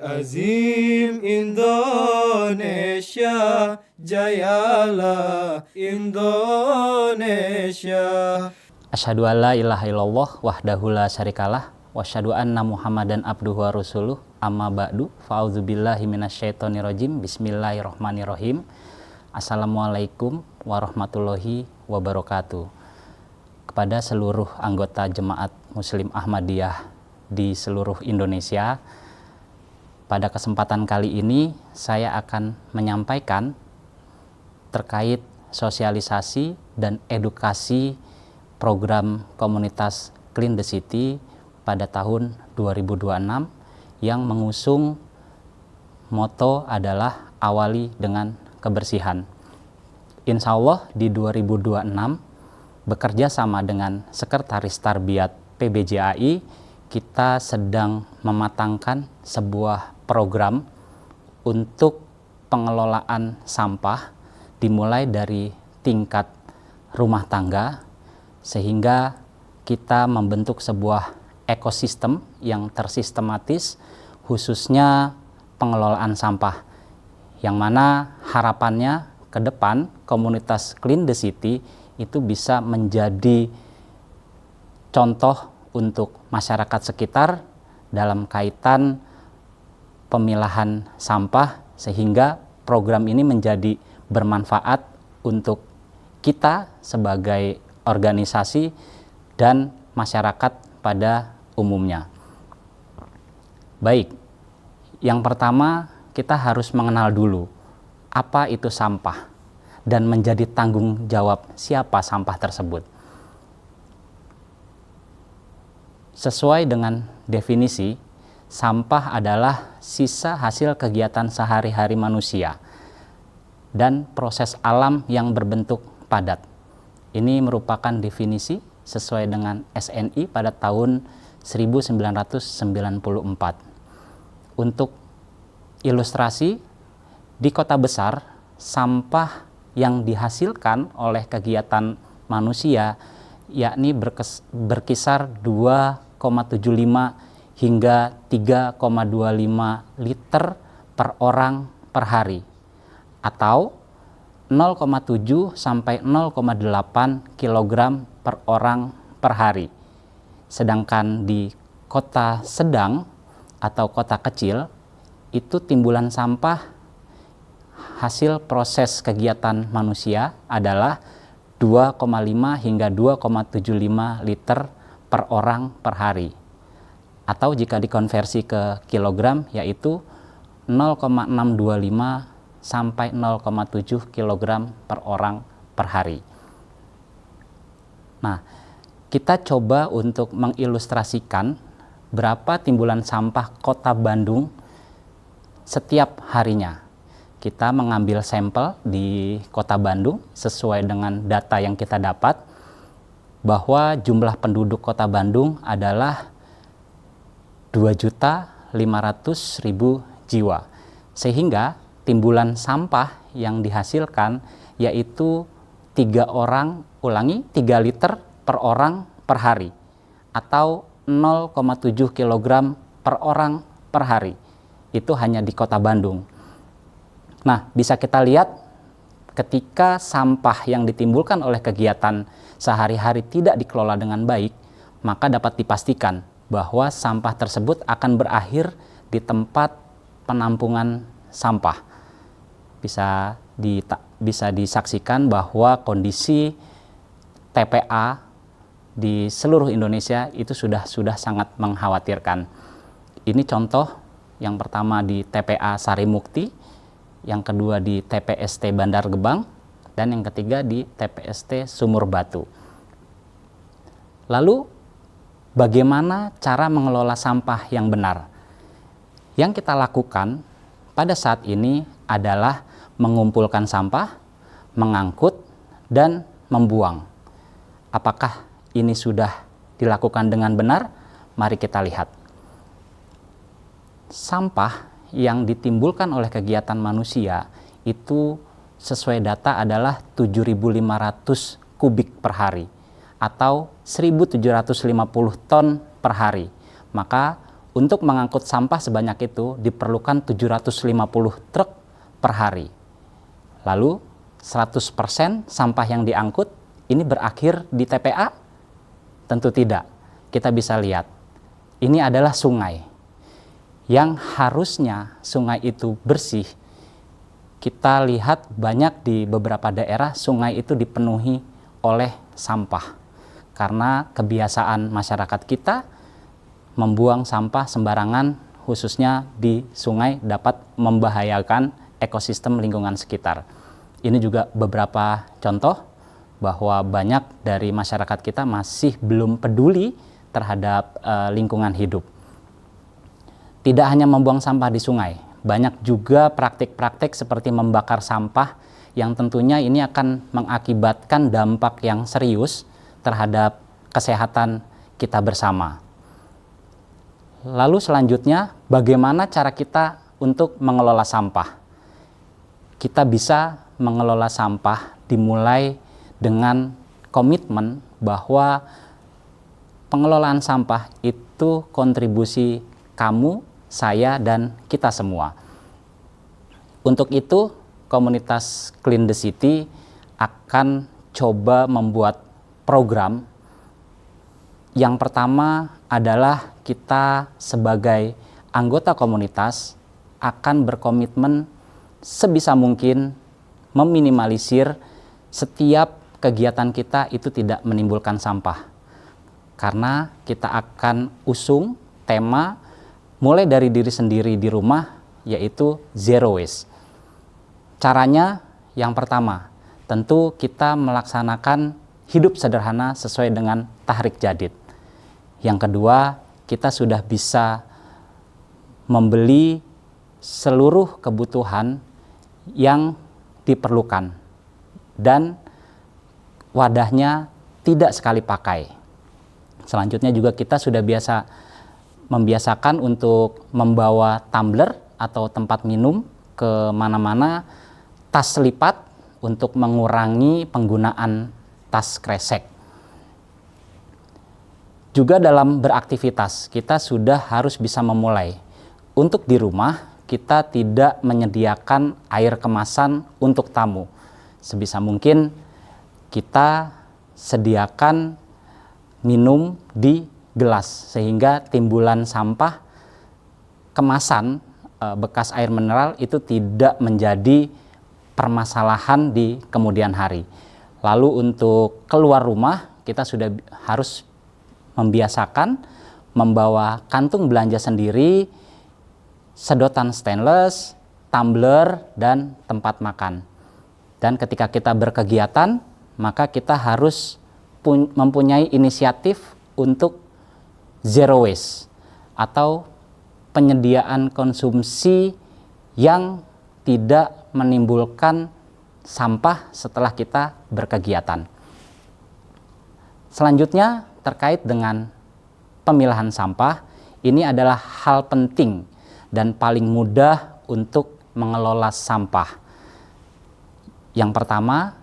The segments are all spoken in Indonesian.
Azim Indonesia, jayalah Indonesia. Asyhadu alla ilaha illallah wahdahu la syarikalah wa asyhadu anna Muhammadan abduhu wa rasuluh. Amma ba'du, fa'udzubillahi minasyaitonirrajim. Bismillahirrahmanirrahim. Assalamualaikum warahmatullahi wabarakatuh. Kepada seluruh anggota Jemaat Muslim Ahmadiyah di seluruh Indonesia, pada kesempatan kali ini saya akan menyampaikan terkait sosialisasi dan edukasi program komunitas Clean the City pada tahun 2026 yang mengusung moto adalah awali dengan kebersihan. Insya Allah di 2026 bekerja sama dengan Sekretaris Tarbiyat PBJAI, kita sedang mematangkan sebuah program untuk pengelolaan sampah dimulai dari tingkat rumah tangga, sehingga kita membentuk sebuah ekosistem yang tersistematis khususnya pengelolaan sampah, yang mana harapannya ke depan komunitas Clean the City itu bisa menjadi contoh untuk masyarakat sekitar dalam kaitan pemilahan sampah, sehingga program ini menjadi bermanfaat untuk kita sebagai organisasi dan masyarakat pada umumnya. Baik, yang pertama kita harus mengenal dulu apa itu sampah dan menjadi tanggung jawab siapa sampah tersebut. Sesuai dengan definisi, sampah adalah sisa hasil kegiatan sehari-hari manusia dan proses alam yang berbentuk padat. Ini merupakan definisi sesuai dengan SNI pada tahun 1994. Untuk ilustrasi, di kota besar, sampah yang dihasilkan oleh kegiatan manusia yakni berkisar 2,75 hingga 3,25 liter per orang per hari, atau 0,7 sampai 0,8 kilogram per orang per hari. Sedangkan di kota sedang atau kota kecil, itu timbulan sampah hasil proses kegiatan manusia adalah 2,5 hingga 2,75 liter per orang per hari, atau jika dikonversi ke kilogram yaitu 0,625 sampai 0,7 kilogram per orang per hari. Nah, kita coba untuk mengilustrasikan berapa timbulan sampah kota Bandung setiap harinya. Kita mengambil sampel di kota Bandung sesuai dengan data yang kita dapat, bahwa jumlah penduduk kota Bandung adalah 2.500.000 jiwa, sehingga timbulan sampah yang dihasilkan yaitu 3 liter per orang per hari, atau 0,7 kilogram per orang per hari. Itu hanya di kota Bandung. Nah, bisa kita lihat ketika sampah yang ditimbulkan oleh kegiatan sehari-hari tidak dikelola dengan baik, maka dapat dipastikan bahwa sampah tersebut akan berakhir di tempat penampungan sampah. Bisa disaksikan bahwa kondisi TPA di seluruh Indonesia itu sudah sangat mengkhawatirkan. Ini contoh yang pertama di TPA Sarimukti, yang kedua di TPST Bandar Gebang, dan yang ketiga di TPST Sumur Batu. Lalu bagaimana cara mengelola sampah yang benar? Yang kita lakukan pada saat ini adalah mengumpulkan sampah, mengangkut, dan membuang. Apakah ini sudah dilakukan dengan benar? Mari kita lihat. Sampah yang ditimbulkan oleh kegiatan manusia itu sesuai data adalah 7.500 kubik per hari, atau 1.750 ton per hari. Maka Untuk mengangkut sampah sebanyak itu diperlukan 750 truk per hari. Lalu 100% sampah yang diangkut ini berakhir di TPA? Tentu tidak. Kita bisa lihat, ini adalah sungai. Yang harusnya sungai itu bersih, kita lihat banyak di beberapa daerah sungai itu dipenuhi oleh sampah. Karena kebiasaan masyarakat kita membuang sampah sembarangan, khususnya di sungai, dapat membahayakan ekosistem lingkungan sekitar. Ini juga beberapa contoh bahwa banyak dari masyarakat kita masih belum peduli terhadap lingkungan hidup. Tidak hanya membuang sampah di sungai, banyak juga praktik-praktik seperti membakar sampah yang tentunya ini akan mengakibatkan dampak yang serius terhadap kesehatan kita bersama. Lalu selanjutnya, bagaimana cara kita untuk mengelola sampah? Kita bisa mengelola sampah dimulai dengan komitmen bahwa pengelolaan sampah itu kontribusi kamu, saya, dan kita semua. Untuk itu, komunitas Clean the City akan coba membuat program. Yang pertama adalah kita sebagai anggota komunitas akan berkomitmen sebisa mungkin meminimalisir setiap kegiatan kita itu tidak menimbulkan sampah. Karena kita akan usung tema mulai dari diri sendiri di rumah, yaitu zero waste. Caranya yang pertama, tentu kita melaksanakan hidup sederhana sesuai dengan Tahrik Jadid. Yang kedua, kita sudah bisa membeli seluruh kebutuhan yang diperlukan dan wadahnya tidak sekali pakai. Selanjutnya juga kita sudah membiasakan untuk membawa tumbler atau tempat minum ke mana-mana, tas lipat untuk mengurangi penggunaan tas kresek. Juga dalam beraktivitas, kita sudah harus bisa memulai. Untuk di rumah, kita tidak menyediakan air kemasan untuk tamu. Sebisa mungkin kita sediakan minum di gelas, sehingga timbulan sampah kemasan bekas air mineral itu tidak menjadi permasalahan di kemudian hari. Lalu untuk keluar rumah, kita sudah harus membiasakan membawa kantung belanja sendiri, sedotan stainless, tumbler, dan tempat makan. Dan ketika kita berkegiatan, maka kita harus mempunyai inisiatif untuk zero waste atau penyediaan konsumsi yang tidak menimbulkan sampah setelah kita berkegiatan. Selanjutnya, terkait dengan pemilahan sampah, ini adalah hal penting dan paling mudah untuk mengelola sampah. Yang pertama,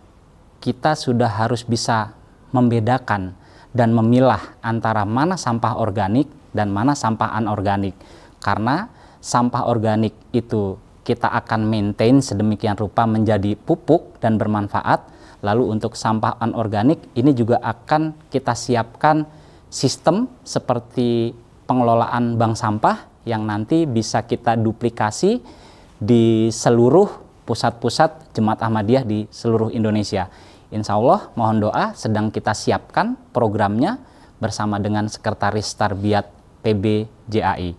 kita sudah harus bisa membedakan dan memilah antara mana sampah organik dan mana sampah anorganik. Karena sampah organik itu kita akan maintain sedemikian rupa menjadi pupuk dan bermanfaat. Lalu untuk sampah anorganik ini juga akan kita siapkan sistem seperti pengelolaan bank sampah yang nanti bisa kita duplikasi di seluruh pusat-pusat Jemaat Ahmadiyah di seluruh Indonesia. Insya Allah mohon doa, sedang kita siapkan programnya bersama dengan Sekretaris Tarbiyat PB JAI.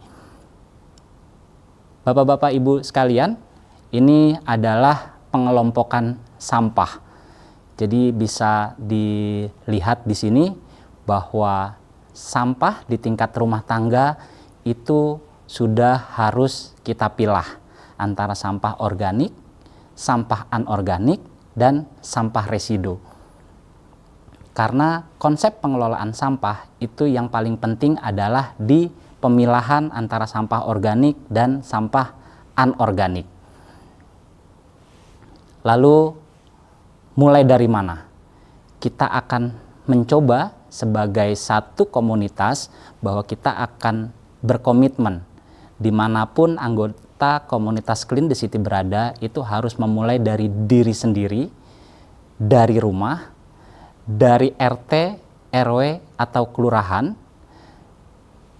Bapak-bapak Ibu sekalian, ini adalah pengelompokan sampah. Jadi bisa dilihat di sini bahwa sampah di tingkat rumah tangga itu sudah harus kita pilah antara sampah organik, sampah anorganik, dan sampah residu. Karena konsep pengelolaan sampah itu yang paling penting adalah di pemilahan antara sampah organik dan sampah anorganik. Lalu mulai dari mana? Kita akan mencoba sebagai satu komunitas bahwa kita akan berkomitmen dimanapun anggota komunitas Clean the City berada itu harus memulai dari diri sendiri, dari rumah, dari RT, RW atau kelurahan,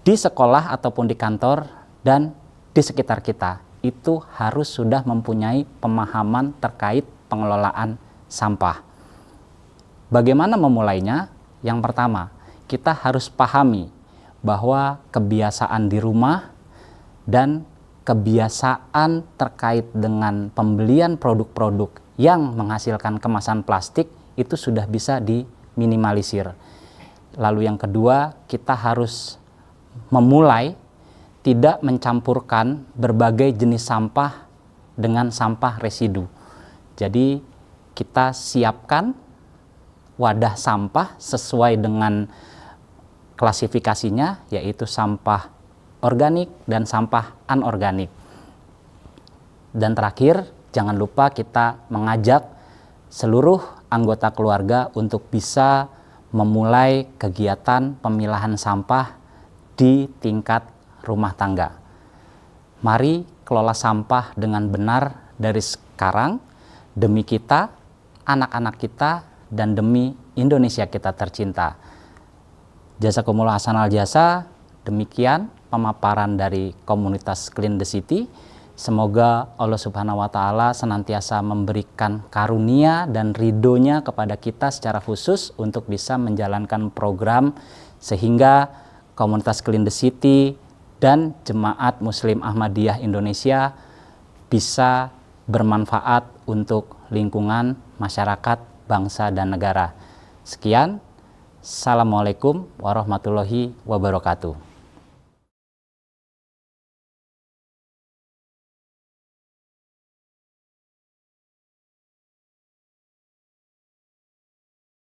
di sekolah ataupun di kantor, dan di sekitar kita. Itu harus sudah mempunyai pemahaman terkait pengelolaan sampah. Bagaimana memulainya? Yang pertama, kita harus pahami bahwa kebiasaan di rumah dan kebiasaan terkait dengan pembelian produk-produk yang menghasilkan kemasan plastik itu sudah bisa diminimalisir. Lalu yang kedua, kita harus memulai tidak mencampurkan berbagai jenis sampah dengan sampah residu. Jadi kita siapkan wadah sampah sesuai dengan klasifikasinya, yaitu sampah organik dan sampah anorganik. Dan terakhir, jangan lupa kita mengajak seluruh anggota keluarga untuk bisa memulai kegiatan pemilahan sampah di tingkat rumah tangga. Mari kelola sampah dengan benar dari sekarang, demi kita, anak-anak kita, dan demi Indonesia kita tercinta. Jazakumullah ahsanal jasa. Demikian pemaparan dari komunitas Clean the City. Semoga Allah Subhanahu wa Ta'ala senantiasa memberikan karunia dan ridhonya kepada kita secara khusus untuk bisa menjalankan program sehingga komunitas Clean the City dan Jemaat Muslim Ahmadiyah Indonesia bisa bermanfaat untuk lingkungan, masyarakat, bangsa, dan negara. Sekian. Assalamualaikum warahmatullahi wabarakatuh.